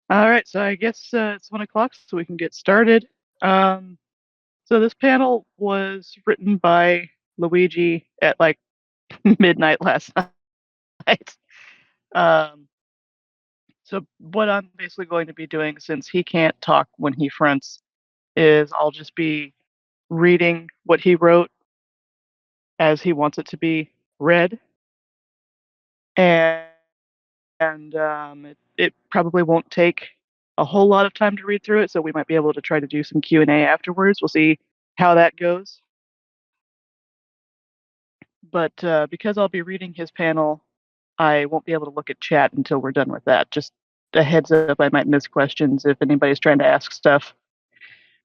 All right, so I guess it's 1 o'clock, so we can get started. Um, so this panel was written by Luigi at like midnight last night. Um, so what I'm basically going to be doing, since he can't talk when he fronts, is I'll just be reading what he wrote as he wants it to be read, and it probably won't take a whole lot of time to read through it. So we might be able to try to do some Q&A afterwards. We'll see how that goes. But because I'll be reading his panel, I won't be able to look at chat until we're done with that. Just a heads up, I might miss questions if anybody's trying to ask stuff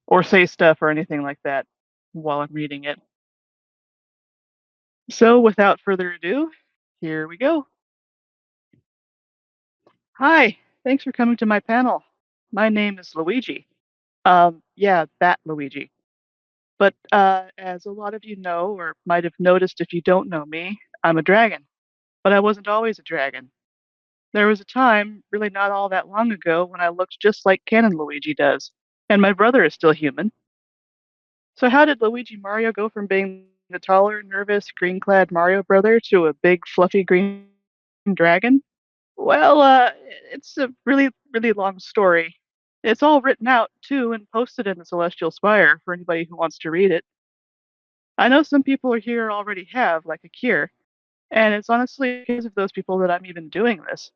or say stuff or anything like that while I'm reading it. So without further ado, here we go. Hi, thanks for coming to my panel. My name is Luigi. Yeah, that Luigi. But as a lot of you know, or might have noticed if you don't know me, I'm a dragon. But I wasn't always a dragon. There was a time, really not all that long ago, when I looked just like Canon Luigi does, and my brother is still human. So how did Luigi Mario go from being the taller, nervous, green-clad Mario brother to a big, fluffy green dragon? Well, it's a really, really long story. It's all written out, too, and posted in the Celestial Spire for anybody who wants to read it. I know some people here already have, like Akir, and it's honestly because of those people that I'm even doing this.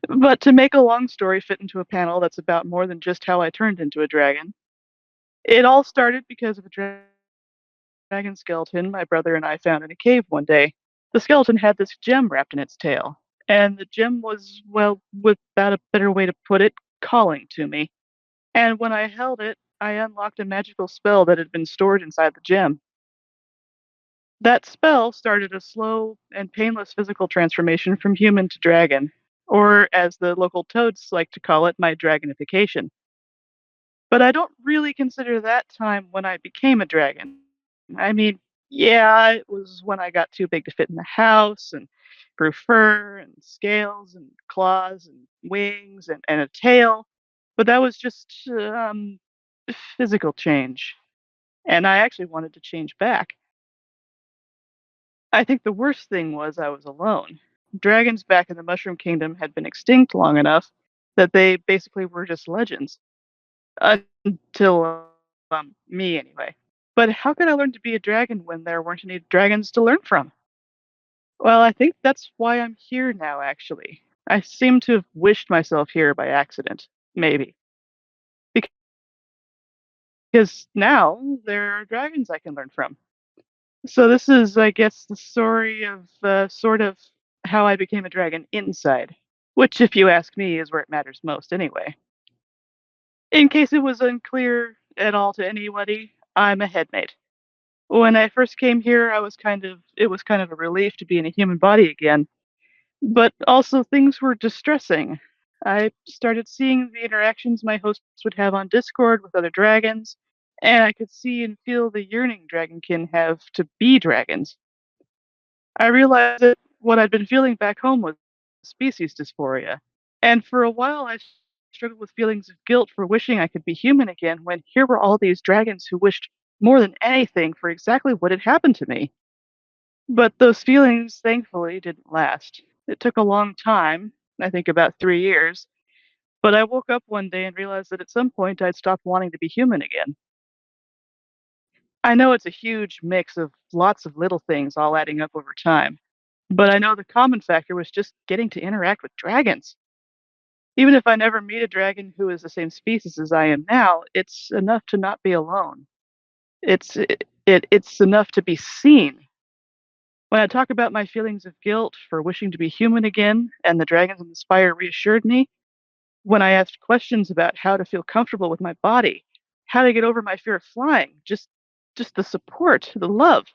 But to make a long story fit into a panel that's about more than just how I turned into a dragon, it all started because of a dragon skeleton my brother and I found in a cave one day. The skeleton had this gem wrapped in its tail, and the gem was, well, without a better way to put it, calling to me. And when I held it, I unlocked a magical spell that had been stored inside the gem. That spell started a slow and painless physical transformation from human to dragon, or as the local toads like to call it, my dragonification. But I don't really consider that time when I became a dragon. I mean, yeah, it was when I got too big to fit in the house and grew fur and scales and claws and wings and a tail. But that was just physical change. And I actually wanted to change back. I think the worst thing was I was alone. Dragons back in the Mushroom Kingdom had been extinct long enough that they basically were just legends. Until me, anyway. But how could I learn to be a dragon when there weren't any dragons to learn from? Well, I think that's why I'm here now, actually. I seem to have wished myself here by accident, maybe. Because now there are dragons I can learn from. So this is, I guess, the story of sort of how I became a dragon inside, which, if you ask me, is where it matters most anyway. In case it was unclear at all to anybody, I'm a headmate. When I first came here, it was kind of a relief to be in a human body again, but also things were distressing. I started seeing the interactions my hosts would have on Discord with other dragons, and I could see and feel the yearning dragonkin have to be dragons. I realized that what I'd been feeling back home was species dysphoria, and for a while I struggled with feelings of guilt for wishing I could be human again when here were all these dragons who wished more than anything for exactly what had happened to me. But those feelings, thankfully, didn't last. It took a long time, I think about 3 years, but I woke up one day and realized that at some point I'd stopped wanting to be human again. I know it's a huge mix of lots of little things all adding up over time, but I know the common factor was just getting to interact with dragons. Even if I never meet a dragon who is the same species as I am now, it's enough to not be alone. It's enough to be seen. When I talk about my feelings of guilt for wishing to be human again, and the dragons in the spire reassured me, when I asked questions about how to feel comfortable with my body, how to get over my fear of flying, just the support, the love.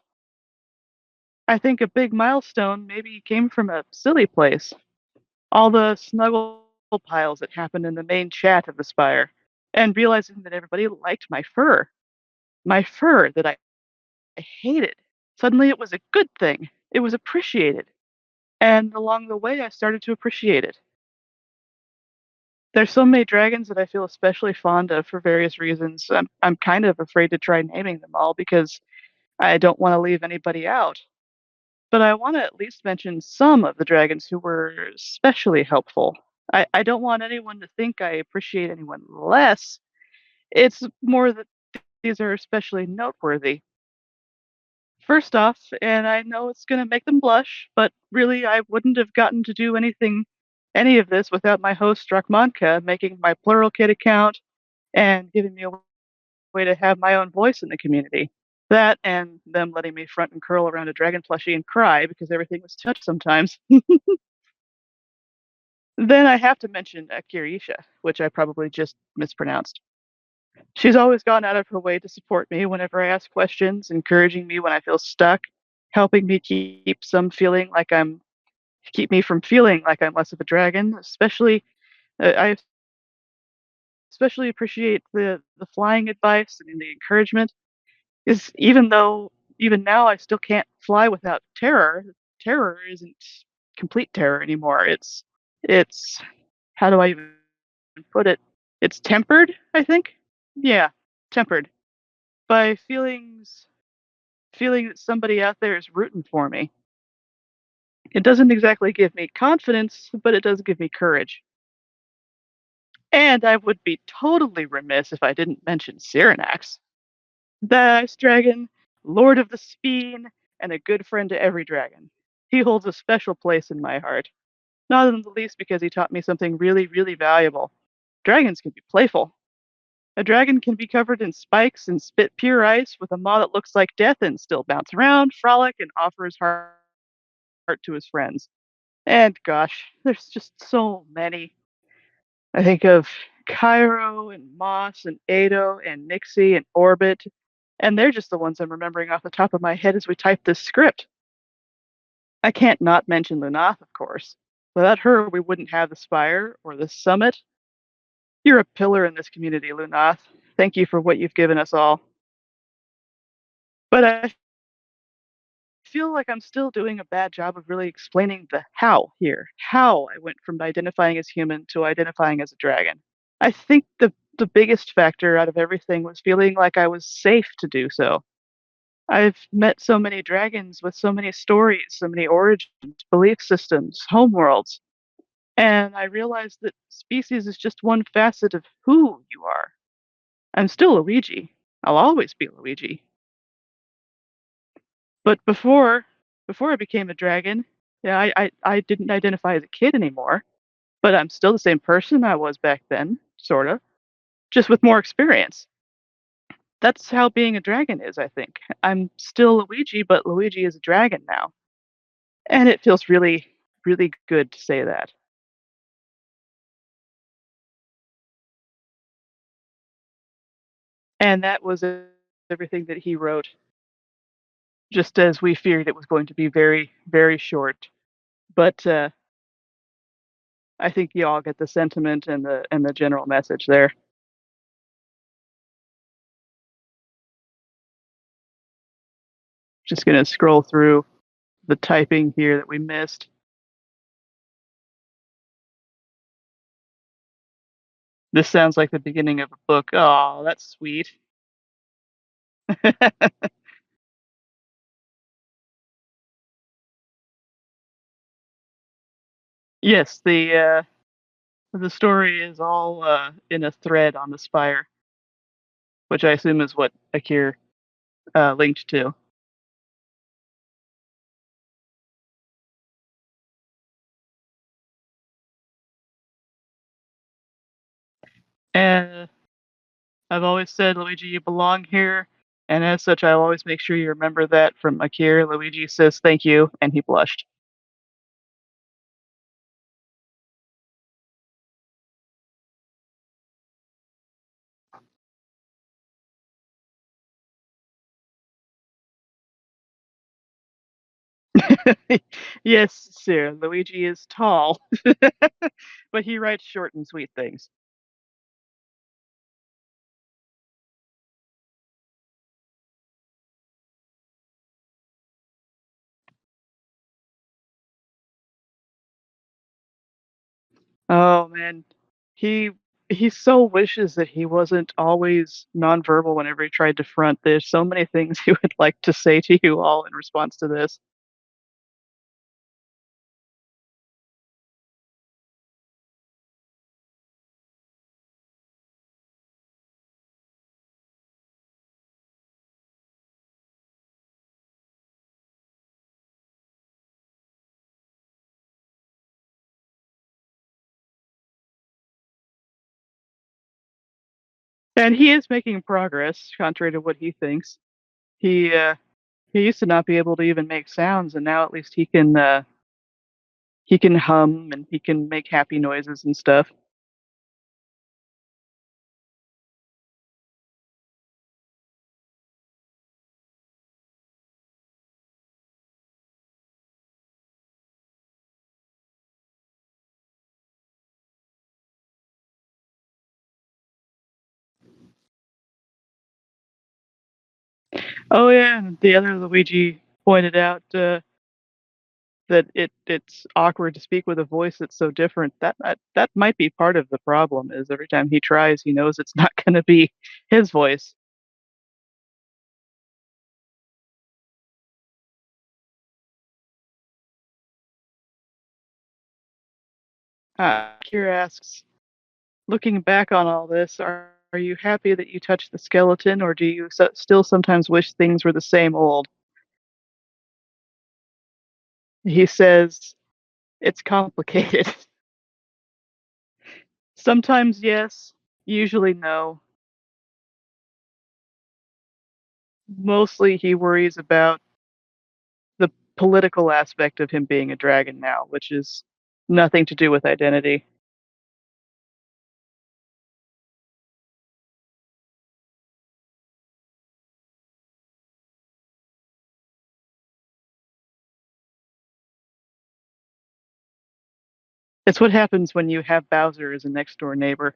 I think a big milestone maybe came from a silly place. All the snuggle piles that happened in the main chat of the spire, and realizing that everybody liked my fur that I hated. Suddenly it was a good thing. It was appreciated. And along the way, I started to appreciate it. There's so many dragons that I feel especially fond of for various reasons. I'm kind of afraid to try naming them all because I don't wanna leave anybody out. But I wanna at least mention some of the dragons who were especially helpful. I don't want anyone to think I appreciate anyone less. It's more that these are especially noteworthy. First off, and I know it's gonna make them blush, but really I wouldn't have gotten to do any of this without my host Drakmanka making my Plural Kit account and giving me a way to have my own voice in the community. That and them letting me front and curl around a dragon plushie and cry because everything was touched sometimes. Then I have to mention Kirisha, which I probably just mispronounced. She's always gone out of her way to support me whenever I ask questions, encouraging me when I feel stuck, helping me keep me from feeling like I'm less of a dragon. I especially appreciate the flying advice and the encouragement. Is even though even now I still can't fly without terror. Terror isn't complete terror anymore. It's how do I even put it? It's tempered, I think. Yeah, tempered by feeling that somebody out there is rooting for me. It doesn't exactly give me confidence, but it does give me courage. And I would be totally remiss if I didn't mention Cyrenax, the ice dragon, lord of the speen, and a good friend to every dragon. He holds a special place in my heart, not in the least because he taught me something really, really valuable. Dragons can be playful. A dragon can be covered in spikes and spit pure ice with a maw that looks like death and still bounce around, frolic, and offer his heart to his friends. And gosh, there's just so many. I think of Cairo and Moss and Ado and Nixie and Orbit, and they're just the ones I'm remembering off the top of my head as we type this script. I can't not mention Lunath, of course. Without her, we wouldn't have the Spire or the Summit. You're a pillar in this community, Lunath. Thank you for what you've given us all. But I feel like I'm still doing a bad job of really explaining the how here. How I went from identifying as human to identifying as a dragon. I think the biggest factor out of everything was feeling like I was safe to do so. I've met so many dragons with so many stories, so many origins, belief systems, homeworlds, and I realized that species is just one facet of who you are. I'm still Luigi. I'll always be Luigi. But before I became a dragon, yeah, I didn't identify as a kid anymore, but I'm still the same person I was back then, sorta, just with more experience. That's how being a dragon is, I think. I'm still Luigi, but Luigi is a dragon now, and it feels really, really good to say that. And that was everything that he wrote, just as we feared it was going to be very, very short. But I think you all get the sentiment and the general message there. Just gonna scroll through the typing here that we missed. This sounds like the beginning of a book. Oh, that's sweet. Yes, the story is all in a thread on the Spire, which I assume is what Akir linked to. And I've always said, Luigi, you belong here. And as such, I'll always make sure you remember that from Akir. Luigi says thank you, and he blushed. Yes, sir. Luigi is tall, but he writes short and sweet things. Oh man, He he so wishes that he wasn't always nonverbal whenever he tried to front. There's so many things he would like to say to you all in response to this. And he is making progress, contrary to what he thinks. He, uh, he used to not be able to even make sounds, and now at least he can hum and he can make happy noises and stuff. Oh, yeah, and the other Luigi pointed out, that it's awkward to speak with a voice that's so different. That might be part of the problem, is every time he tries, he knows it's not gonna be his voice. Kira asks, "Looking back on all this, are you happy that you touched the skeleton, or do you still sometimes wish things were the same old?" He says, "It's complicated. Sometimes yes, usually no. Mostly he worries about the political aspect of him being a dragon now, which is nothing to do with identity." It's what happens when you have Bowser as a next door neighbor.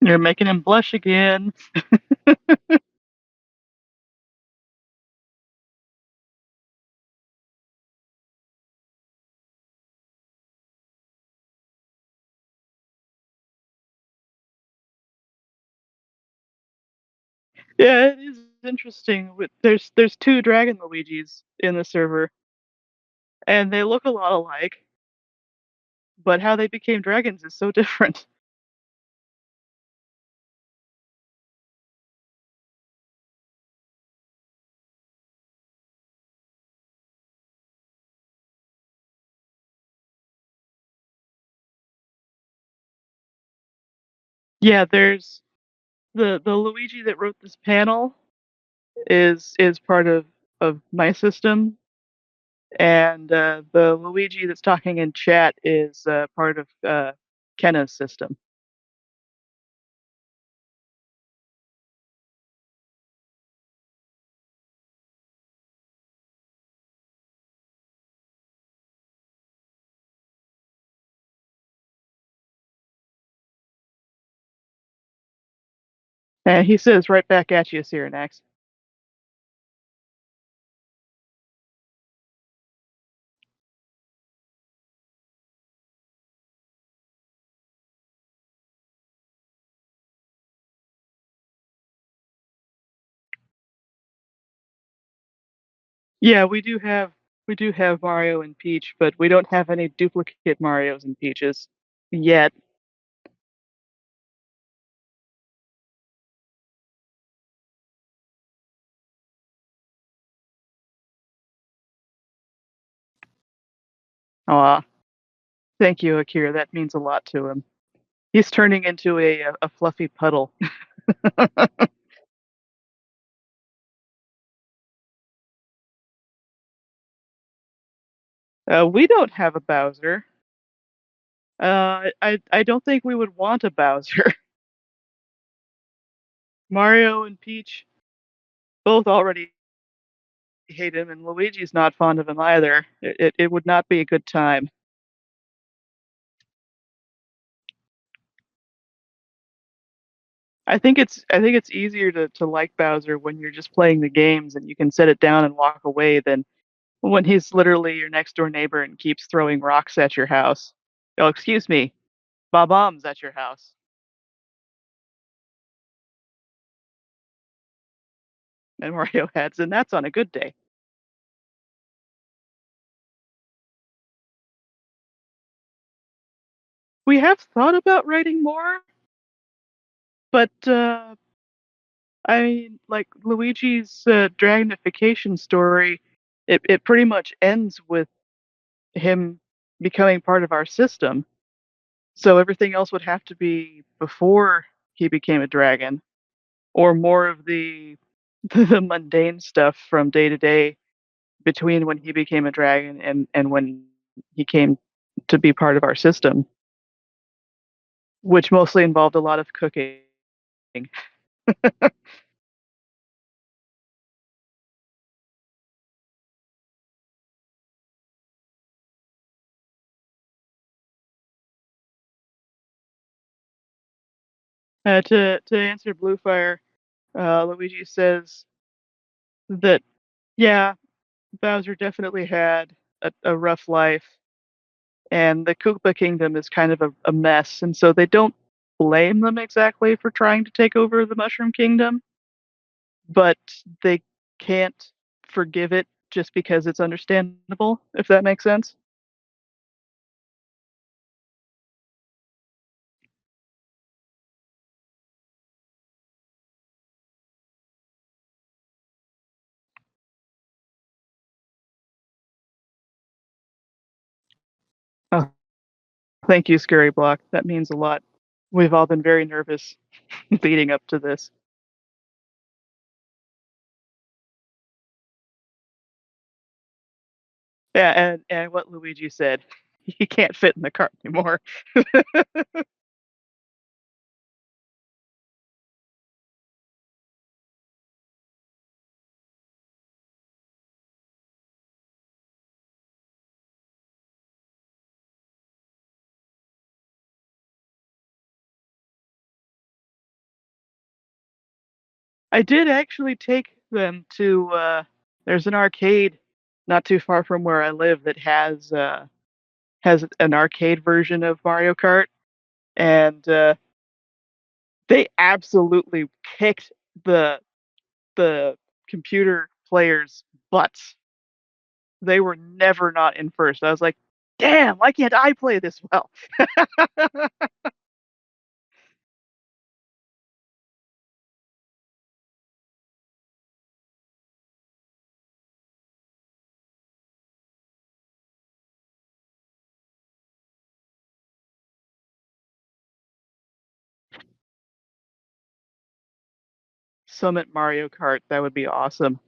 You're making him blush again. Yeah, it is interesting. There's two Dragon Luigis in the server, and they look a lot alike, but how they became dragons is so different. Yeah, there's the Luigi that wrote this panel is part of my system, and the Luigi that's talking in chat is part of Kenna's system. And he says right back at you, Cyrenax. Yeah, we do have Mario and Peach, but we don't have any duplicate Marios and Peaches yet. Aw, thank you, Akira. That means a lot to him. He's turning into a fluffy puddle. We don't have a Bowser. I don't think we would want a Bowser. Mario and Peach both already hate him, and Luigi's not fond of him either. It would not be a good time. I think it's easier to like Bowser when you're just playing the games and you can set it down and walk away than when he's literally your next door neighbor and keeps throwing rocks at your house. Oh, excuse me, bombs at your house and Mario heads, and that's on a good day. We have thought about writing more, but I mean, like Luigi's dragonification story, it pretty much ends with him becoming part of our system. So everything else would have to be before he became a dragon, or more of the the mundane stuff from day to day between when he became a dragon and when he came to be part of our system, which mostly involved a lot of cooking. To answer Bluefire, Luigi says that yeah, Bowser definitely had a rough life, and the Koopa Kingdom is kind of a mess, and so they don't blame them exactly for trying to take over the Mushroom Kingdom, but they can't forgive it just because it's understandable, if that makes sense. Oh, thank you, Scary Block. That means a lot. We've all been very nervous leading up to this. Yeah, and what Luigi said, he can't fit in the cart anymore. I did actually take them to there's an arcade not too far from where I live that has an arcade version of Mario Kart, and they absolutely kicked the the computer players' butts. They were never not in first. I was like, damn, why can't I play this well? Summit Mario Kart, that would be awesome.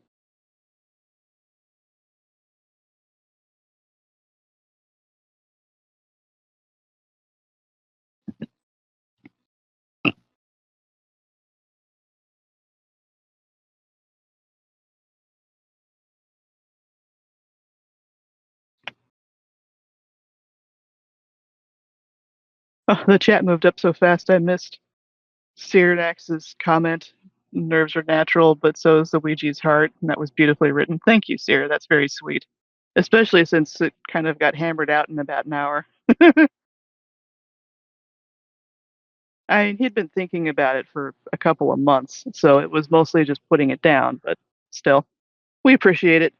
Oh, the chat moved up so fast I missed Cyrdax's comment. Nerves are natural, but so is the Ouija's heart, and that was beautifully written. Thank you, Sierra. That's very sweet. Especially since it kind of got hammered out in about an hour. I mean, he'd been thinking about it for a couple of months, so it was mostly just putting it down, but still, we appreciate it.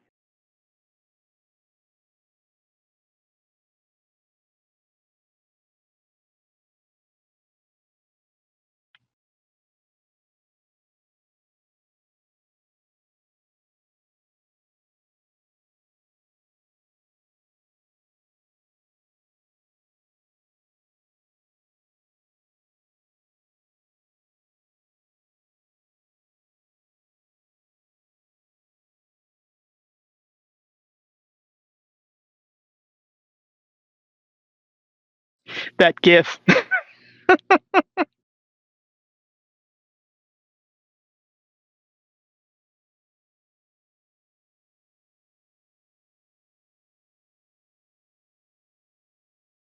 That GIF.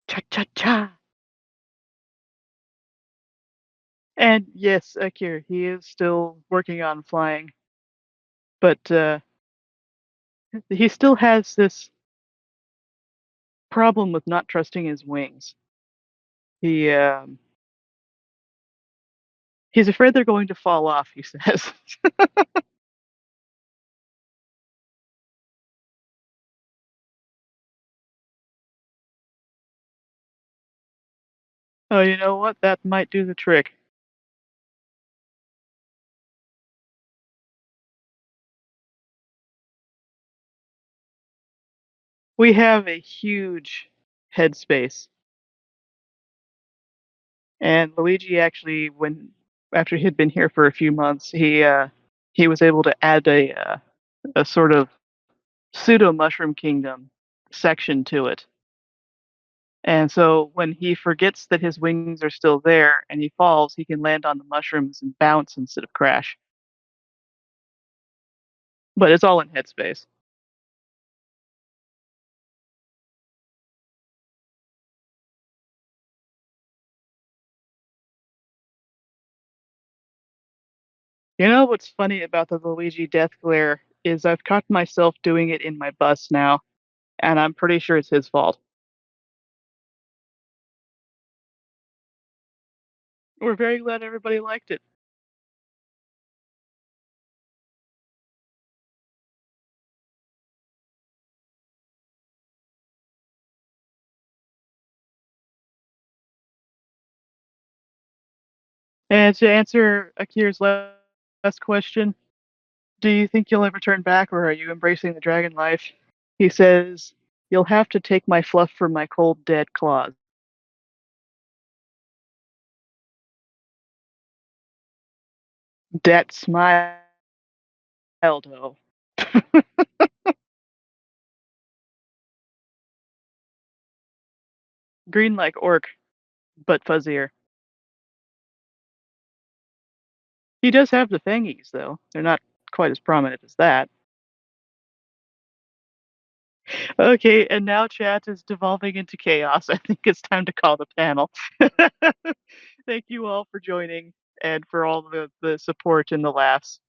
Cha cha cha. And yes, Akir, he is still working on flying, but he still has this problem with not trusting his wings. He he's afraid they're going to fall off, he says. Oh, you know what? That might do the trick. We have a huge headspace, and Luigi actually, when after he'd been here for a few months, he was able to add a sort of pseudo mushroom kingdom section to it. And so when he forgets that his wings are still there and he falls, he can land on the mushrooms and bounce instead of crash. But it's all in headspace. You know what's funny about the Luigi death glare is I've caught myself doing it in my bus now, and I'm pretty sure it's his fault. We're very glad everybody liked it. And to answer Akir's last question, do you think you'll ever turn back or are you embracing the dragon life? He says, "You'll have to take my fluff for my cold, dead claws." That smile, though. Green like orc, but fuzzier. He does have the fangies, though. They're not quite as prominent as that. Okay, and now chat is devolving into chaos. I think it's time to call the panel. Thank you all for joining and for all the support and the laughs.